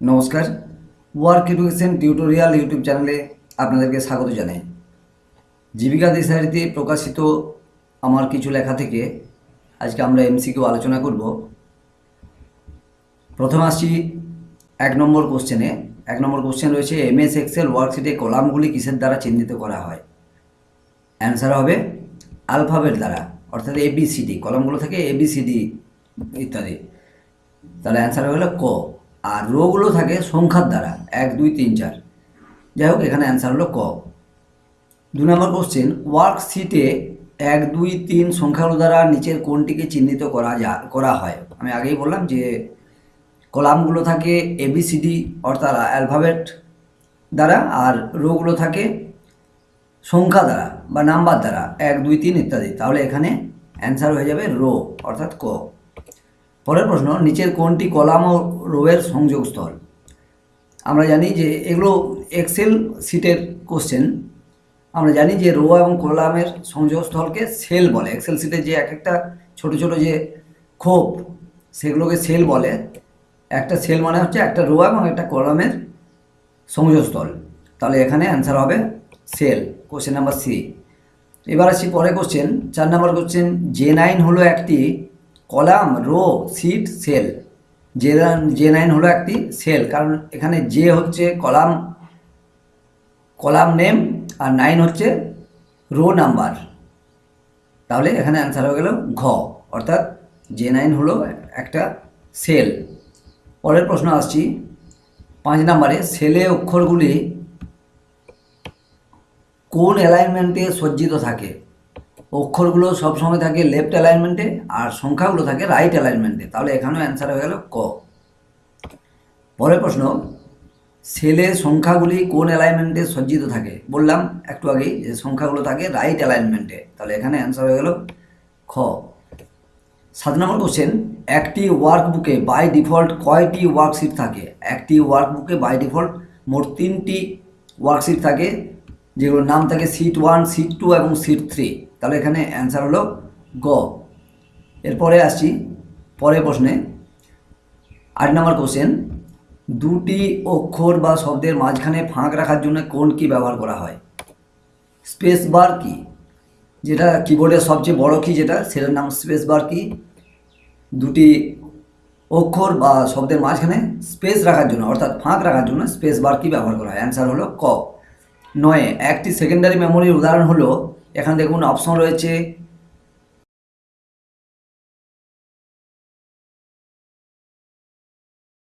নমস্কার, work education tutorial YouTube চ্যানেলে আপনাদেরকে স্বাগত জানাই। জীবিকা দিশারিতে প্রকাশিত আমার কিছু লেখা থেকে আজকে আমরা এমসিকিউ আলোচনা করব। প্রথমে আসছি 1 নম্বর কোশ্চেনে। 1 নম্বর কোশ্চেন রয়েছে, এমএস এক্সেল ওয়ার্কশিটে কলামগুলি কিসের দ্বারা চিহ্নিত করা হয়? অ্যান্সার হবে অ্যালফাবেট দ্বারা, অর্থাৎ এবিসিডি। কলামগুলো থাকে এবিসিডি ইত্যাদি। তাহলে অ্যান্সার হলো ক। আর রোগুলো থাকে সংখ্যার দ্বারা 1 2 3 4। যাই হোক, এখানে অ্যান্সার হলো ক। 2 নম্বর কোশ্চেন, ওয়ার্কশিটে 1 2 3 সংখ্যাগুলো দ্বারা নিচের কোনটিকে চিহ্নিত করা হয়? আমি আগেই বললাম যে কলামগুলো থাকে এবিসিডি অর্থাৎ অ্যালফাবেট দ্বারা, আর রোগুলো থাকে সংখ্যা দ্বারা বা নাম্বার দ্বারা 1 2 3 ইত্যাদি। তাহলে এখানে অ্যান্সার হয়ে যাবে রো অর্থাৎ ক। পরের প্রশ্ন, নিচের কোনটি কলাম ও রোয়ের সংযোগস্থল? আমরা জানি যে এগুলো এক্সেল শিটের কোশ্চেন। আমরা জানি যে রো এবং কলামের সংযোগস্থলকে সেল বলে। এক্সেল শিটে যে এক একটা ছোট ছোট যে খোপ, সেগুলোকে সেল বলে। একটা সেল মানে হচ্ছে একটা রো এবং একটা কলামের সংযোগস্থল। তাহলে এখানে অ্যান্সার হবে সেল, কোশ্চেন নাম্বার সি। এবার আসছি পরে কোশ্চেন 4 নম্বর কোশ্চেন, J9 হলো একটি column, rho, sheet, sell. J9 হলো একটি সেল, কারণ এখানে জে হচ্ছে কলাম নেম আর 9 হচ্ছে রো নাম্বার। তাহলে এখানে অ্যান্সার হয়ে গেল ঘ, অর্থাৎ J9 হলো একটা সেল। পরের প্রশ্ন আসছি 5 নম্বরে, সেলে অক্ষরগুলি কোন অ্যালাইনমেন্টে সজ্জিত থাকে? অক্ষরগুলো সবসময় থাকে লেফট অ্যালাইনমেন্টে আর সংখ্যাগুলো থাকে রাইট অ্যালাইনমেন্টে। তাহলে এখানেও অ্যান্সার হয়ে গেল ক। পরের প্রশ্ন, সেলে সংখ্যাগুলি কোন অ্যালাইনমেন্টে সজ্জিত থাকে? বললাম একটু আগেই যে সংখ্যাগুলো থাকে রাইট অ্যালাইনমেন্টে। তাহলে এখানে অ্যান্সার হয়ে গেল খ। 7 নম্বর কোশ্চেন, একটি ওয়ার্কবুকে বাই ডিফল্ট কয়টি ওয়ার্কশিট থাকে? একটি ওয়ার্কবুকে বাই ডিফল্ট মোট 3টি ওয়ার্কশিট থাকে, যেগুলোর নাম থাকে শিট 1, শিট 2 এবং শিট 3। তাহলে এখানে অ্যান্সার হলো গ। এরপরে আসছি পরের প্রশ্নে 8 নম্বর কোশ্চেন, দুটি অক্ষর বা শব্দের মাঝখানে ফাঁক রাখার জন্য কোন কি ব্যবহার করা হয়? স্পেস বার কি, যেটা কিবোর্ডের সবচেয়ে বড় কি, যেটা সেটার নাম স্পেস বার কি। দুটি অক্ষর বা শব্দের মাঝখানে স্পেস রাখার জন্য অর্থাৎ ফাঁক রাখার জন্য স্পেস বার কি ব্যবহার করা হয়? অ্যান্সার হলো ক। 9, একটি সেকেন্ডারি মেমোরির উদাহরণ হলো, এখানে দেখুন অপশন রয়েছে